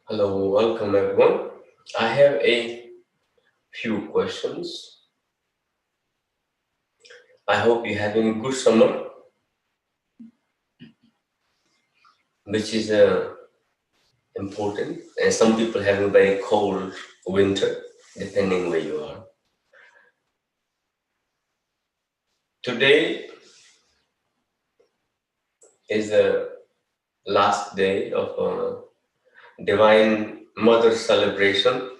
Hello, welcome everyone. I have a few questions. I hope you're having a good summer, which is important, and some people having very cold winter, depending where you are. Today is the last day of Divine Mother celebration.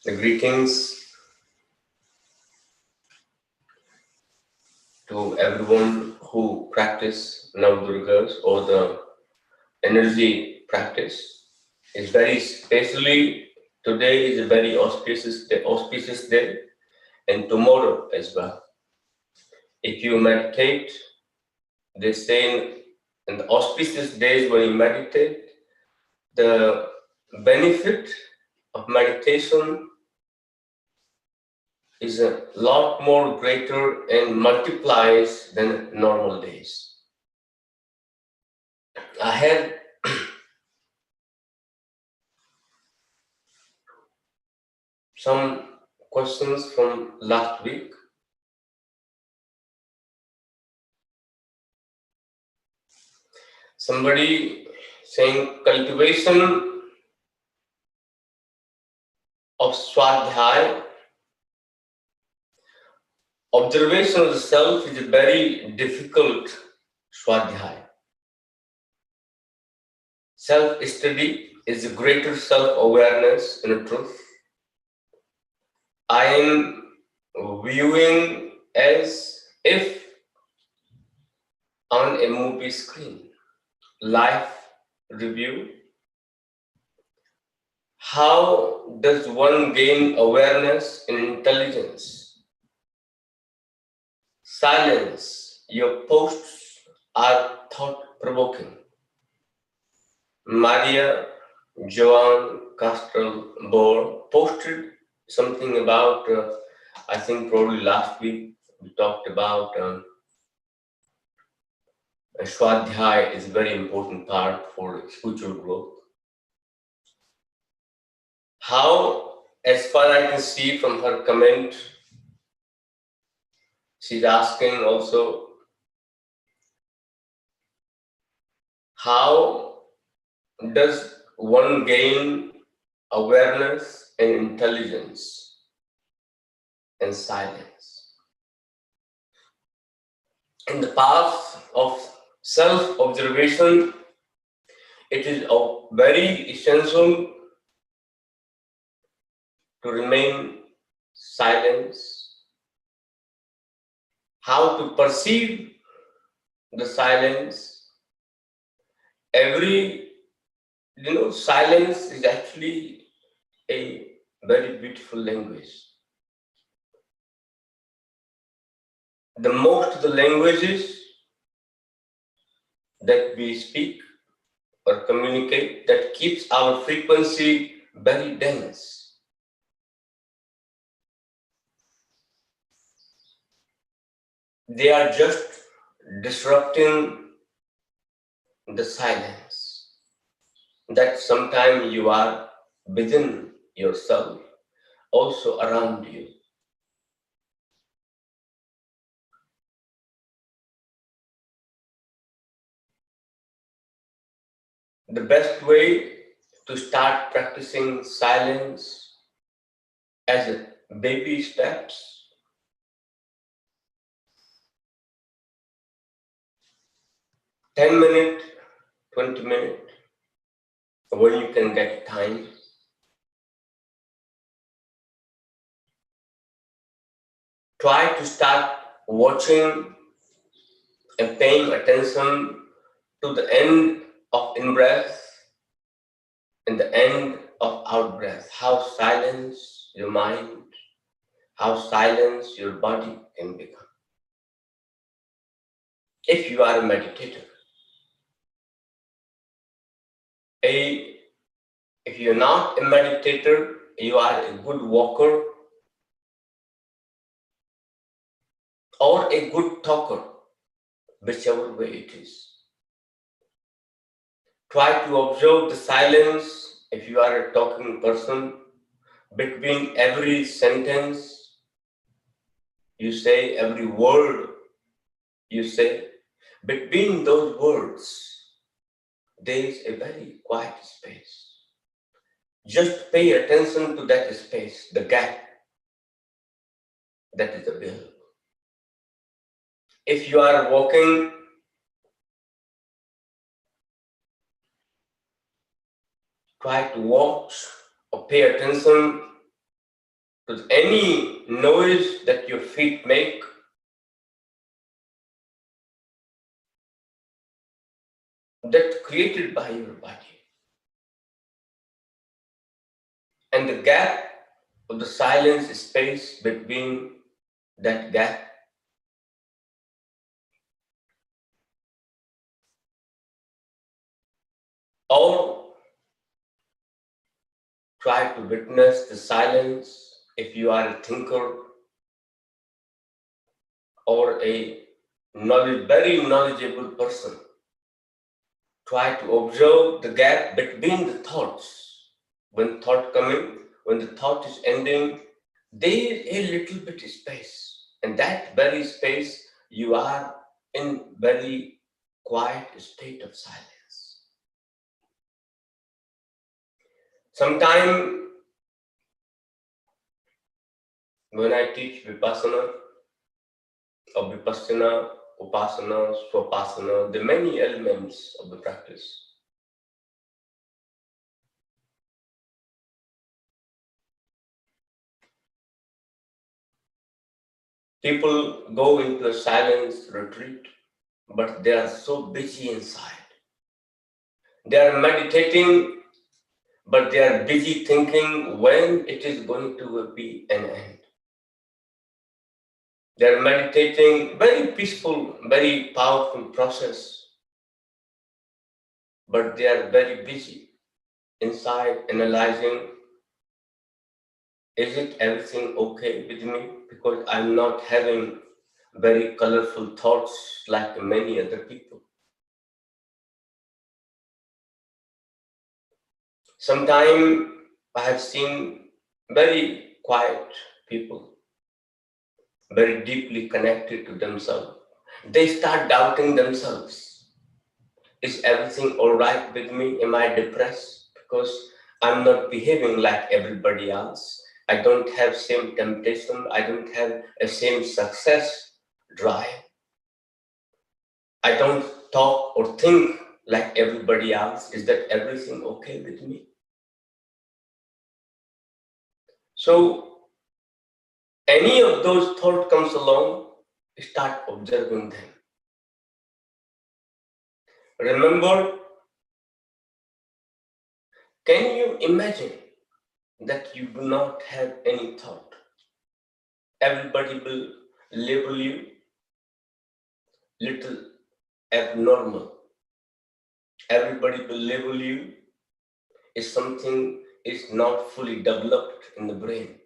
The greetings to everyone who practice Navdurgas or the energy practice. It's very especially today is a very auspicious day, and tomorrow as well. If you meditate, they say in the auspicious days when you meditate, the benefit of meditation is a lot more greater and multiplies than normal days. I had some questions from last week. Somebody saying cultivation of Swadhyaya, observation of the self is a very difficult Swadhyaya. Self-study is a greater self-awareness in truth. I am viewing as if on a movie screen. Life review. How does one gain awareness and intelligence? Silence. Your posts are thought-provoking. Maria Joan Castro Bor posted something about, I think probably last week, we talked about Swadhyaya is a very important part for spiritual growth. How, as far as I can see from her comment, she's asking also, how does one gain awareness and intelligence and silence? In the path of self-observation, it is very essential to remain silent. How to perceive the silence? Silence is actually a very beautiful language. The most of the languages that we speak or communicate that keeps our frequency very dense. They are just disrupting the silence that sometimes you are within yourself, also around you. The best way to start practicing silence as baby steps, 10 minutes, 20 minutes, when you can get time. Try to start watching and paying attention to the end of in-breath and the end of out-breath. How silence your mind, how silence your body can become. If you are a meditator, if you're not a meditator, you are a good walker, or a good talker, whichever way it is. Try to observe the silence if you are a talking person between every sentence you say, every word you say. Between those words, there is a very quiet space. Just pay attention to that space, the gap that is available. If you are walking, try to watch or pay attention to any noise that your feet make. That's created by your body. And the gap of the silence space between that gap, or try to witness the silence if you are a thinker or a very knowledgeable person. Try to observe the gap between the thoughts. When thought coming, when the thought is ending, there is a little bit of space. And that very space, you are in very quiet state of silence. Sometimes when I teach Vipassana or Vipassana, Upasana, Swapasana, the many elements of the practice, people go into a silence retreat, but they are so busy inside. They are meditating, but they are busy thinking when it is going to be an end. They are meditating, very peaceful, very powerful process, but they are very busy inside analyzing, is it everything okay with me? Because I'm not having very colorful thoughts like many other people. Sometimes I have seen very quiet people, very deeply connected to themselves. They start doubting themselves. Is everything all right with me? Am I depressed? Because I'm not behaving like everybody else. I don't have same temptation. I don't have a same success drive. I don't talk or think like everybody else. Is that everything okay with me? So any of those thoughts comes along, start observing them. Remember, can you imagine that you do not have any thought? Everybody will label you little abnormal. Everybody will label you if something is not fully developed in the brain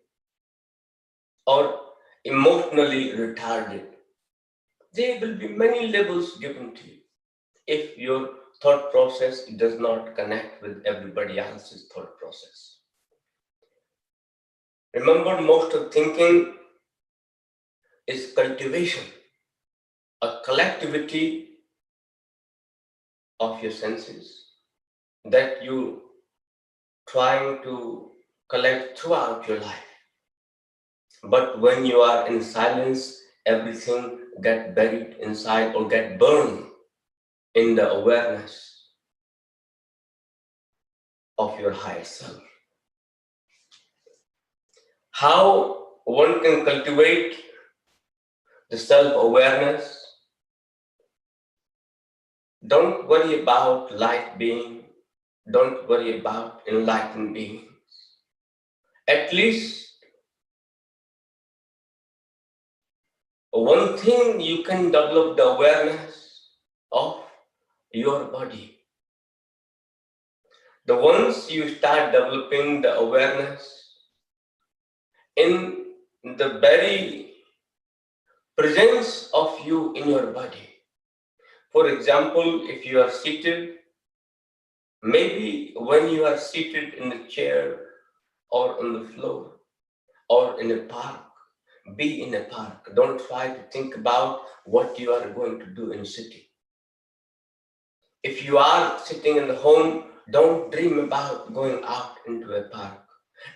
or emotionally retarded. There will be many labels given to you if your thought process does not connect with everybody else's thought process. Remember, most of thinking is cultivation, a collectivity of your senses that you trying to collect throughout your life. But when you are in silence, everything get buried inside or get burned in the awareness of your higher self. How one can cultivate the self-awareness? Don't worry about light being. Don't worry about enlightened beings. At least one thing you can develop the awareness of your body. The once you start developing the awareness in the very presence of you in your body. For example, if you are seated, maybe when you are seated in a chair or on the floor or in a park, be in a park. Don't try to think about what you are going to do in a city. If you are sitting in the home, don't dream about going out into a park.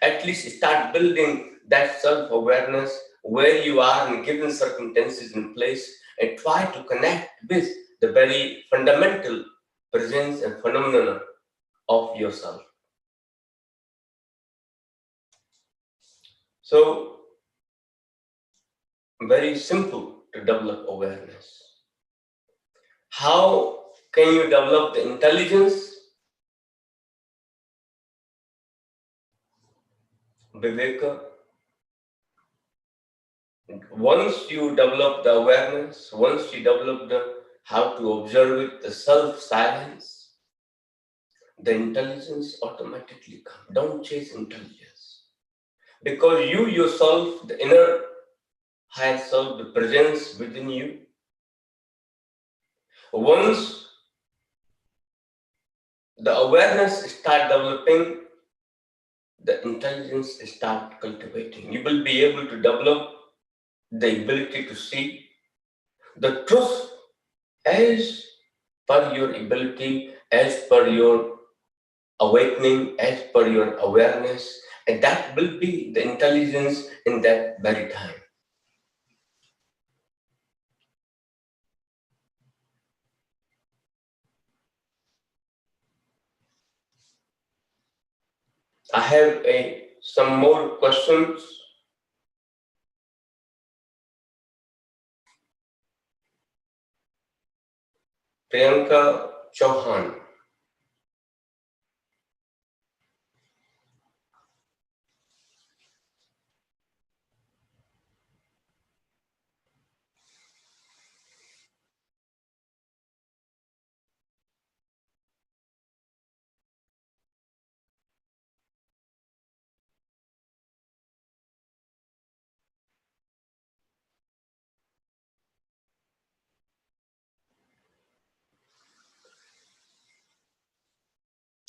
At least start building that self-awareness where you are in given circumstances in place and try to connect with the very fundamental presence and phenomena of yourself. So, very simple to develop awareness. How can you develop the intelligence? Viveka. Once you develop the awareness, once you develop the how to observe it, the self-silence, the intelligence automatically comes. Don't chase intelligence. Because you yourself, the inner higher self, the presence within you, once the awareness start developing, the intelligence start cultivating. You will be able to develop the ability to see the truth as per your ability, as per your awakening, as per your awareness, and that will be the intelligence in that very time. I have some more questions. Priyanka Chauhan.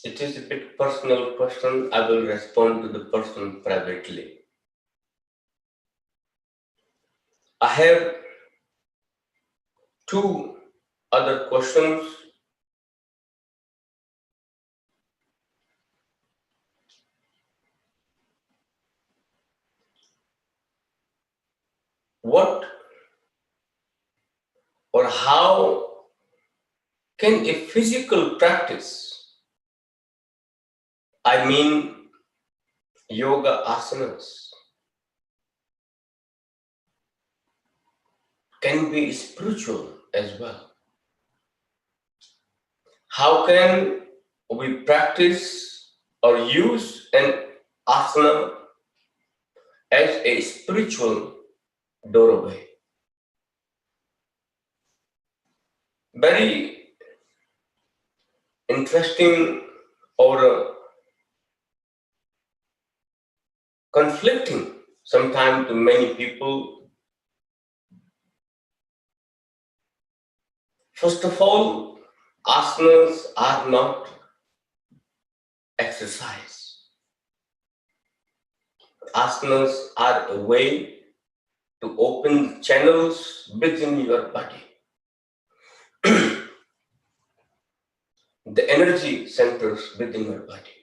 It is a bit personal question. I will respond to the person privately. I have two other questions. What or how can a physical practice, I mean yoga asanas, can be spiritual as well? How can we practice or use an asana as a spiritual doorway? Very interesting or conflicting sometimes to many people. First of all, asanas are not exercise. Asanas are a way to open channels within your body. The energy centers within your body.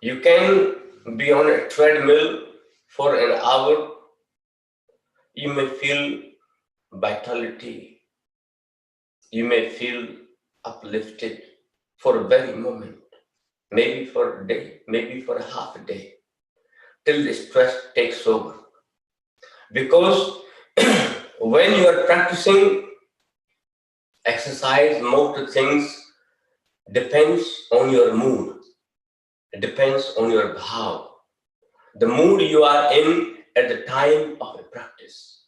You can be on a treadmill for an hour. You may feel vitality. You may feel uplifted for a very moment, maybe for a day, maybe for a half a day, till the stress takes over. Because when you are practicing exercise, most of things depends on your mood. It depends on your bhav, the mood you are in at the time of the practice.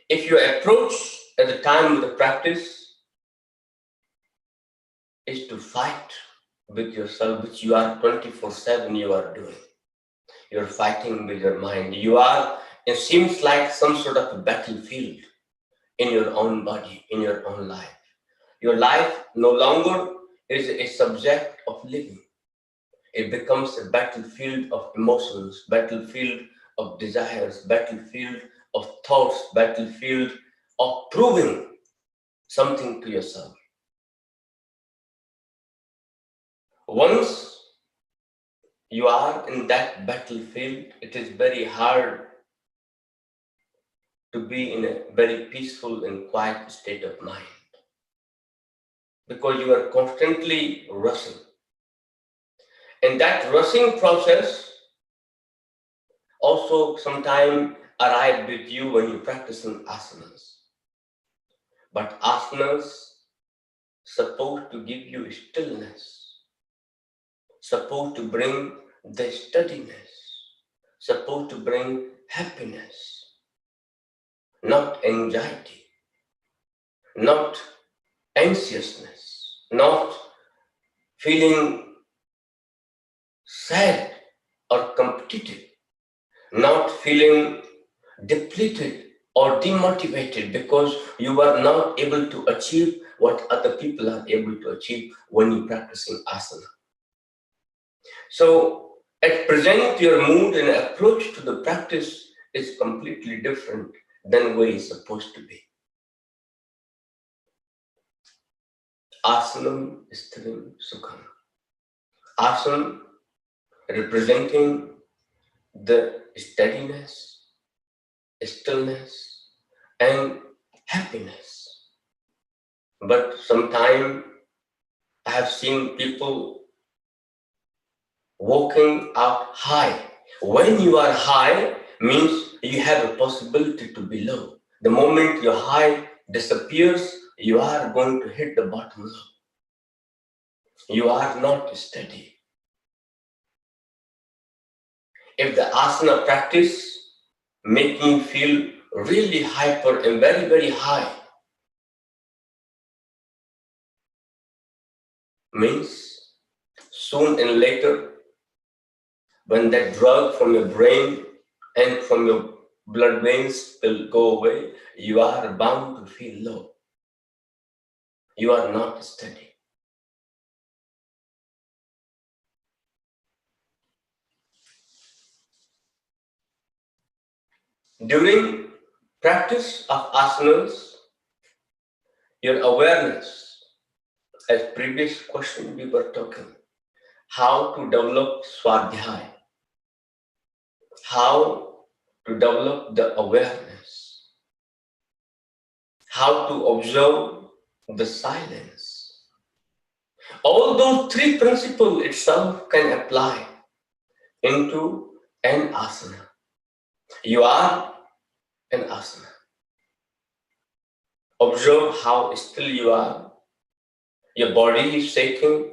If your approach at the time of the practice is to fight with yourself, which you are 24/7 you are doing, You're fighting with your mind. It seems like some sort of a battlefield in your own body, in your own life. Your life no longer is a subject of living. It becomes a battlefield of emotions, battlefield of desires, battlefield of thoughts, battlefield of proving something to yourself. Once you are in that battlefield, it is very hard to be in a very peaceful and quiet state of mind because you are constantly rushing. And that rushing process also sometimes arrive with you when you practice in asanas. But asanas supposed to give you stillness, supposed to bring the steadiness, supposed to bring happiness, not anxiety, not anxiousness, not feeling sad or competitive, not feeling depleted or demotivated because you are not able to achieve what other people are able to achieve when you practicing asana. So at present, your mood and approach to the practice is completely different than where it's supposed to be. Asanam sthiram sukham. Asana representing the steadiness, stillness, and happiness. But sometimes I have seen people walking out high. When you are high, means you have a possibility to be low. The moment your high disappears, you are going to hit the bottom low. You are not steady. If the asana practice make me feel really hyper and very, very high, means soon and later, when that drug from your brain and from your blood veins will go away, you are bound to feel low. You are not steady. During practice of asanas, your awareness, as previous question we were talking, how to develop swadhyaya, how to develop the awareness, how to observe the silence. All those three principles itself can apply into an asana. You are an asana. Observe how still you are. Your body is shaking,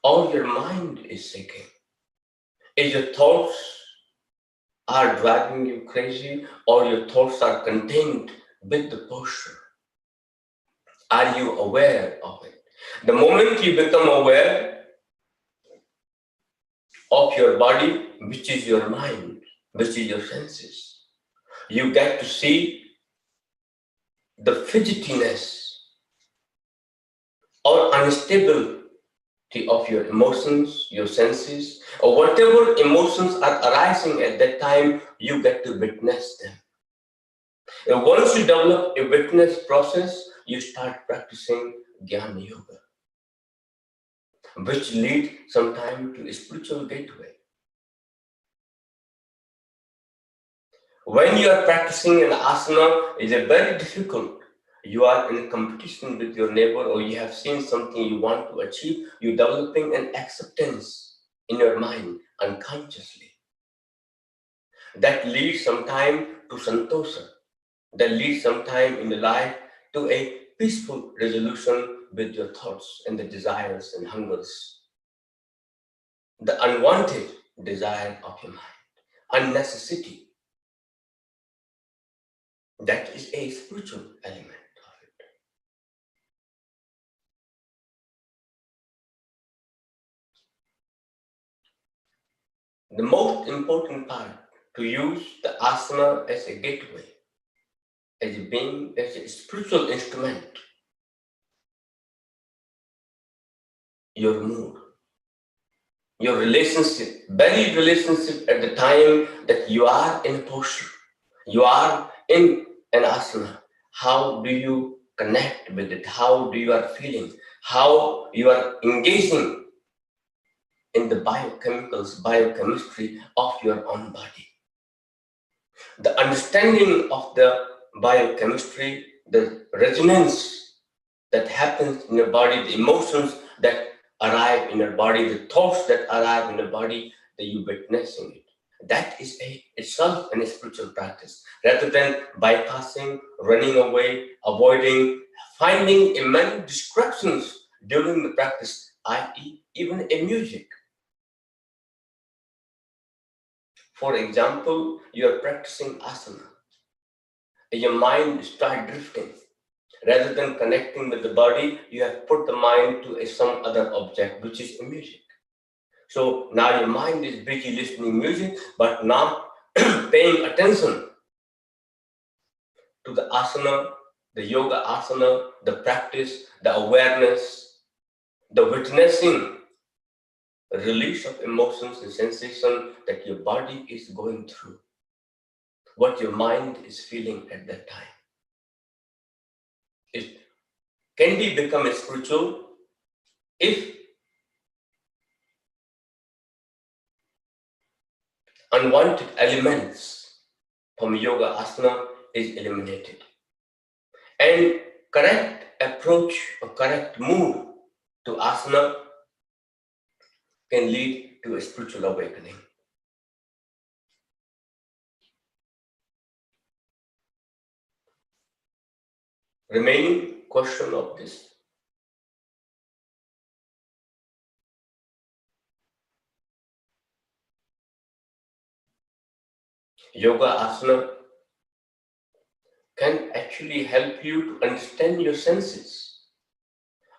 or your mind is shaking. If your thoughts are driving you crazy, or your thoughts are contained with the posture, are you aware of it? The moment you become aware of your body, which is your mind, which is your senses, you get to see the fidgetiness or unstability of your emotions, your senses, or whatever emotions are arising at that time, you get to witness them. And once you develop a witness process, you start practicing Jnana Yoga, which lead sometimes to a spiritual gateway. When you are practicing an asana, it is very difficult. You are in a competition with your neighbor, or you have seen something you want to achieve, you're developing an acceptance in your mind unconsciously. That leads sometime to santosha. That leads sometime in the life to a peaceful resolution with your thoughts and the desires and hungers. The unwanted desire of your mind, unnecessity. That is a spiritual element of it. The most important part, to use the asana as a gateway, as a spiritual instrument, your mood, your relationship, very relationship at the time that you are in a posture, you are in an asana. How do you connect with it? How do you are feeling? How you are engaging in the biochemistry of your own body. The understanding of the biochemistry, the resonance that happens in your body, the emotions that arrive in your body, the thoughts that arrive in your body, that you witnessing it. That is itself a spiritual practice. Rather than bypassing, running away, avoiding, finding many distractions during the practice, i.e., even a music. For example, you are practicing asana. Your mind starts drifting. Rather than connecting with the body, you have put the mind to some other object, which is music. So now your mind is busy listening music, but not paying attention to the asana, the yoga asana, the practice, the awareness, the witnessing, release of emotions and sensation that your body is going through, what your mind is feeling at that time. It can be become spiritual if unwanted elements from yoga asana is eliminated. And correct approach or correct mood to asana can lead to a spiritual awakening. Remaining question of this. Yoga asana can actually help you to understand your senses.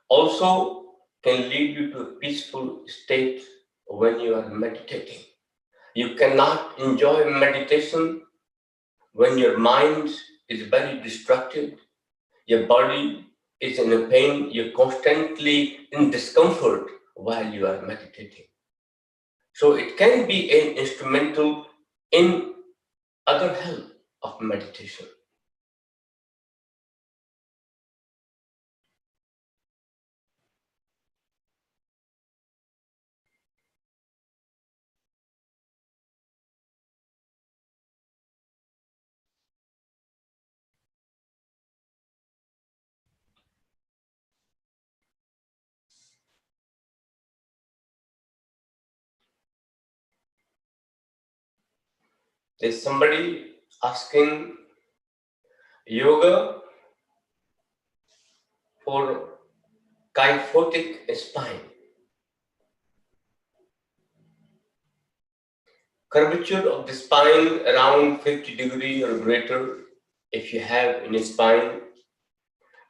Also can lead you to a peaceful state when you are meditating. You cannot enjoy meditation when your mind is very distracted, your body is in a pain, you're constantly in discomfort while you are meditating. So it can be an instrumental in other help of meditation. There's somebody asking yoga for kyphotic spine. Curvature of the spine around 50 degrees or greater if you have in a spine.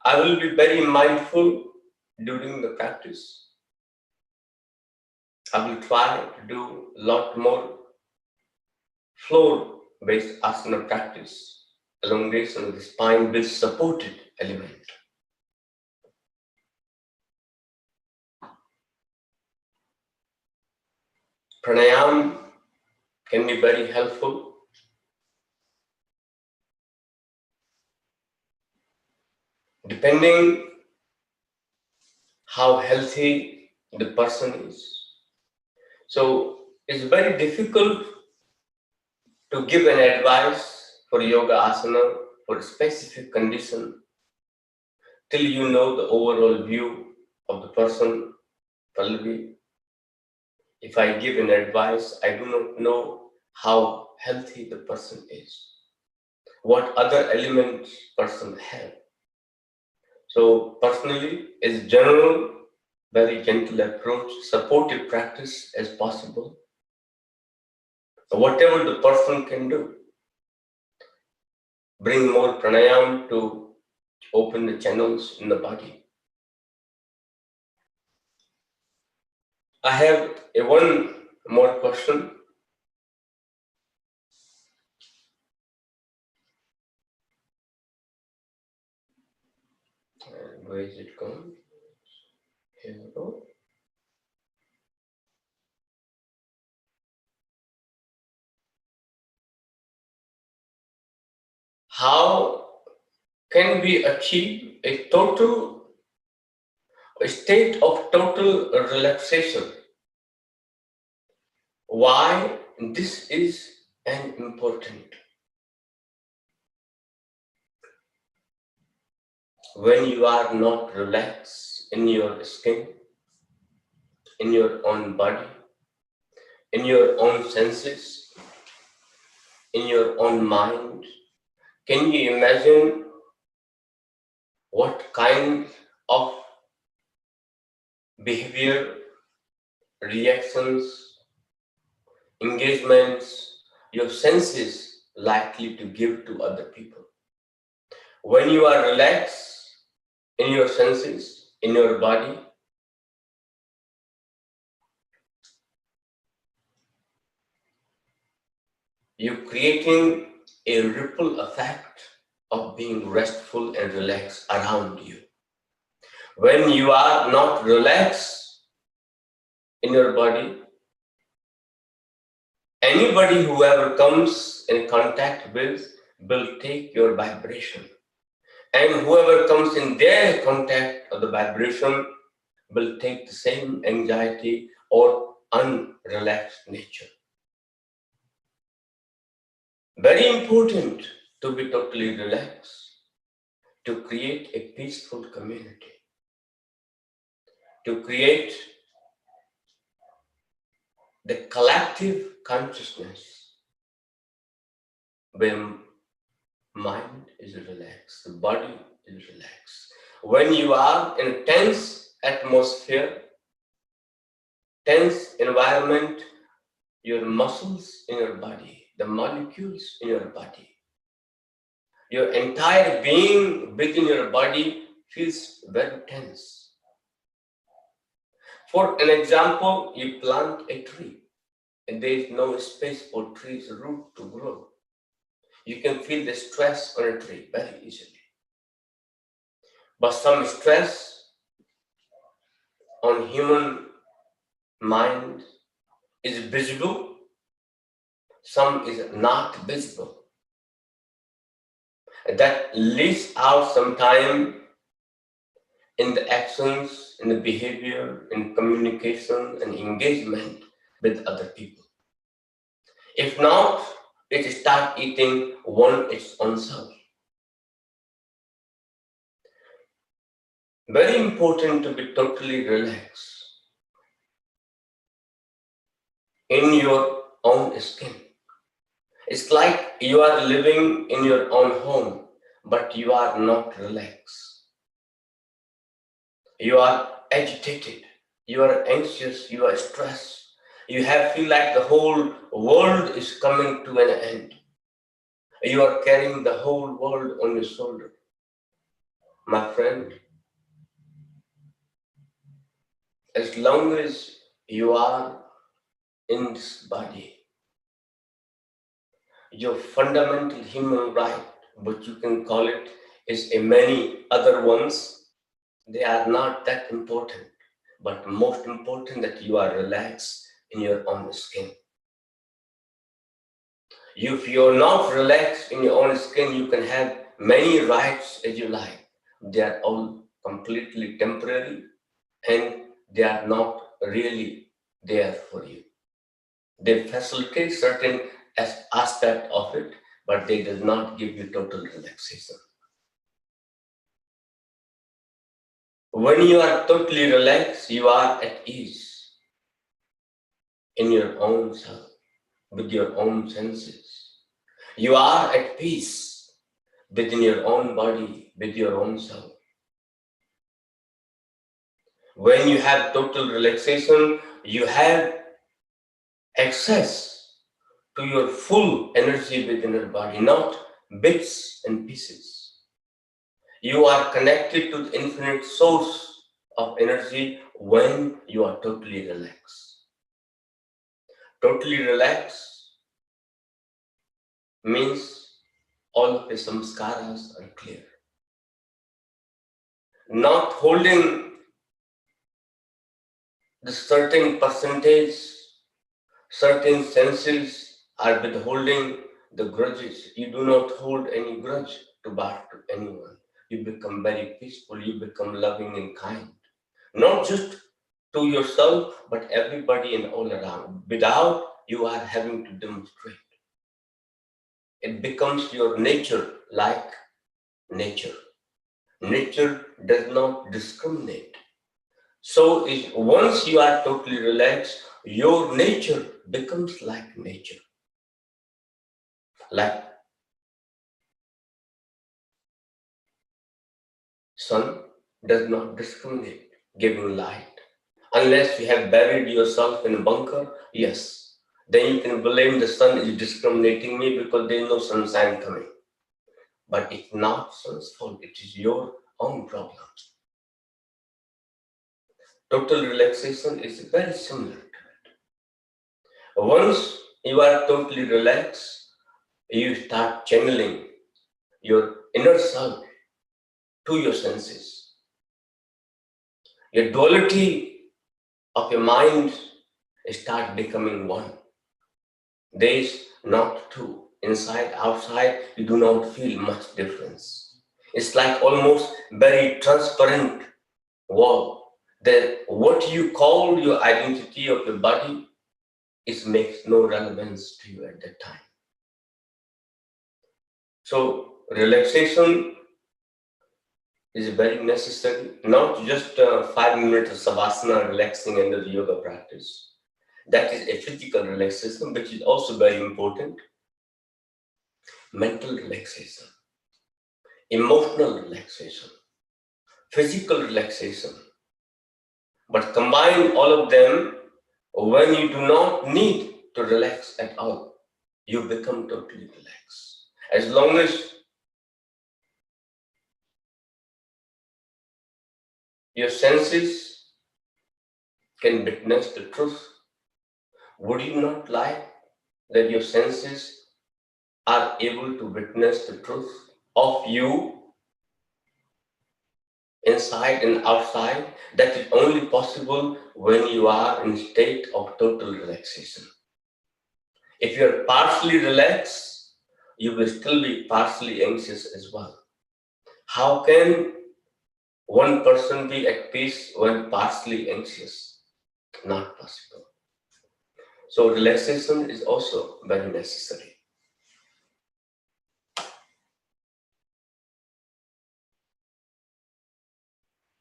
I will be very mindful during the practice. I will try to do a lot more floor-based asana practice, elongation of the spine with supported element. Pranayam can be very helpful. Depending how healthy the person is. So it's very difficult to give an advice for yoga asana for a specific condition till you know the overall view of the person. Pallavi, if I give an advice, I do not know how healthy the person is, what other elements person have. So personally, as general, very gentle approach, supportive practice as possible. Whatever the person can do, bring more pranayam to open the channels in the body. I have one more question. Where is it gone? Here we go. How can we achieve a state of total relaxation? Why this is an important? When you are not relaxed in your skin, in your own body, in your own senses, in your own mind, can you imagine what kind of behavior, reactions, engagements your senses likely to give to other people? When you are relaxed in your senses, in your body, you're creating a ripple effect of being restful and relaxed around you. When you are not relaxed in your body, anybody whoever comes in contact with will take your vibration. And whoever comes in their contact of the vibration will take the same anxiety or unrelaxed nature. Very important to be totally relaxed, to create a peaceful community, to create the collective consciousness where mind is relaxed, the body is relaxed. When you are in a tense atmosphere, tense environment, your muscles in your body, the molecules in your body, your entire being within your body feels very tense. For an example, you plant a tree and there is no space for tree's root to grow. You can feel the stress on a tree very easily. But some stress on human mind is visible, some is not visible. That leads out sometime in the actions, in the behavior, in communication and engagement with other people. If not, it starts eating its own self. Very important to be totally relaxed in your own skin. It's like you are living in your own home, but you are not relaxed. You are agitated, you are anxious, you are stressed. You feel like the whole world is coming to an end. You are carrying the whole world on your shoulder. My friend, as long as you are in this body, your fundamental human right, what you can call it, is a many other ones. They are not that important, but most important that you are relaxed in your own skin. If you're not relaxed in your own skin, you can have many rights as you like. They are all completely temporary and they are not really there for you. They facilitate certain aspect of it, but they do not give you total relaxation. When you are totally relaxed, you are at ease in your own self, with your own senses. You are at peace within your own body, with your own self. When you have total relaxation, you have access to your full energy within your body, not bits and pieces. You are connected to the infinite source of energy when you are totally relaxed. Totally relaxed means all of the samskaras are clear. not holding the certain percentage, certain senses are withholding the grudges. You do not hold any grudge to bear to anyone. You become very peaceful, you become loving and kind. Not just to yourself, but everybody and all around. Without you are having to demonstrate. It becomes your nature like nature. Nature does not discriminate. So once you are totally relaxed, your nature becomes like nature. Like sun does not discriminate, giving light. Unless you have buried yourself in a bunker, yes, then you can blame the sun is discriminating me because there is no sunshine coming. But it's not sun's fault, it is your own problem. Total relaxation is very similar to it. Once you are totally relaxed, you start channeling your inner self to your senses. Your duality of your mind start becoming one. There is not two. Inside, outside, you do not feel much difference. It's like almost very transparent wall. That what you call your identity of your body, it makes no relevance to you at that time. So relaxation is very necessary, not just 5 minutes of savasana relaxing under the yoga practice. That is a physical relaxation, which is also very important. Mental relaxation, emotional relaxation, physical relaxation. But combine all of them when you do not need to relax at all. You become totally relaxed. As long as your senses can witness the truth, would you not like that your senses are able to witness the truth of you inside and outside? That is only possible when you are in a state of total relaxation. If you are partially relaxed, you will still be partially anxious as well. How can one person be at peace when partially anxious? Not possible. So relaxation is also very necessary.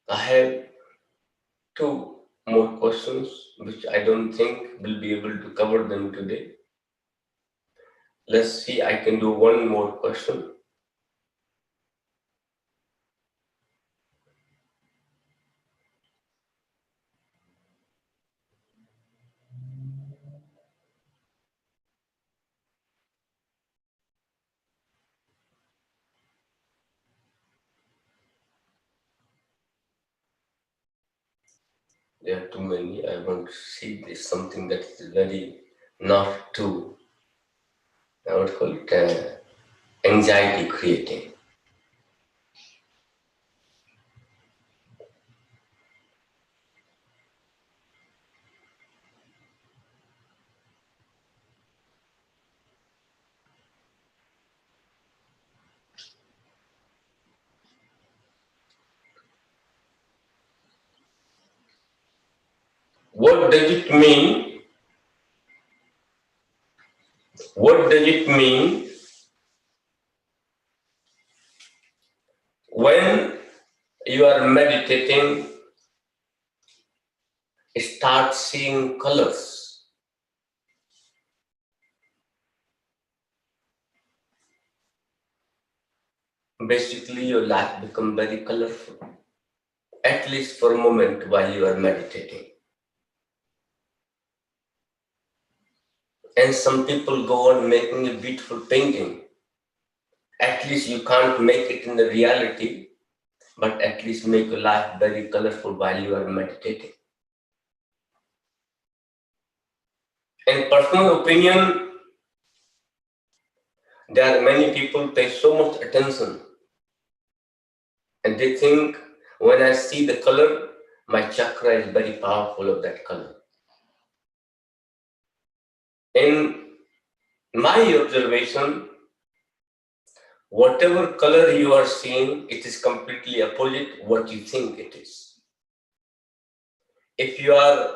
I have 2 more questions, which I don't think we'll be able to cover them today. Let's see, I can do one more question. There are too many. I want to see this something that is very not too, I would call it anxiety creating. What does it mean? What does it mean when you are meditating, start seeing colors? Basically, your life becomes very colorful, at least for a moment while you are meditating. And some people go on making a beautiful painting. At least you can't make it in the reality, but at least make your life very colorful while you are meditating. In personal opinion, there are many people pay so much attention and they think When I see the color, my chakra is very powerful of that color. In my observation, whatever color you are seeing, it is completely opposite what you think it is. If you are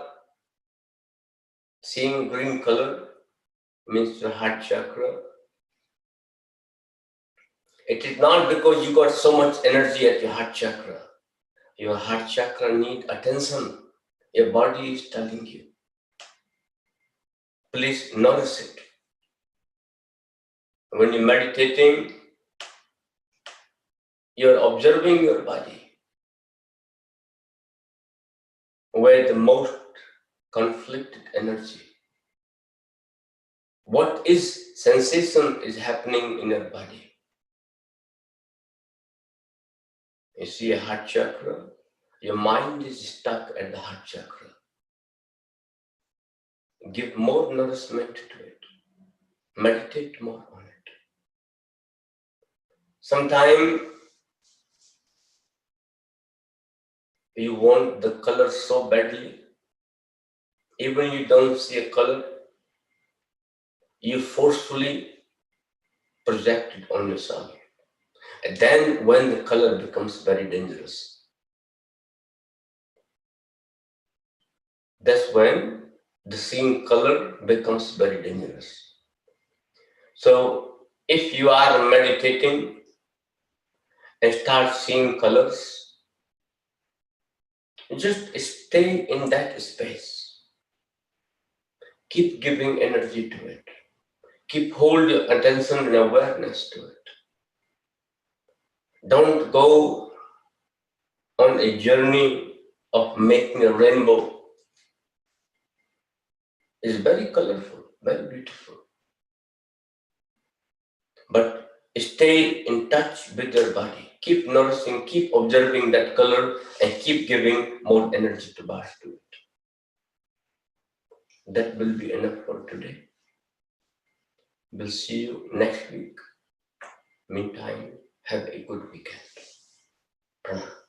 seeing green color, means your heart chakra, it is not because you got so much energy at your heart chakra. Your heart chakra need attention. Your body is telling you, please notice it. When you're meditating, you're observing your body, where the most conflicted energy. What is sensation is happening in your body? You see a heart chakra, your mind is stuck at the heart chakra. Give more nourishment to it. Meditate more on it. Sometimes you want the color so badly, even you don't see a color, you forcefully project it on yourself. And then when the color becomes very dangerous, that's when the seeing color becomes very dangerous. So if you are meditating and start seeing colors, just stay in that space. Keep giving energy to it. Keep hold your attention and awareness to it. Don't go on a journey of making a rainbow. It's very colorful, very beautiful. But stay in touch with your body. Keep nourishing, keep observing that color, and keep giving more energy to it. That will be enough for today. We'll see you next week. Meantime, have a good weekend. Pranam.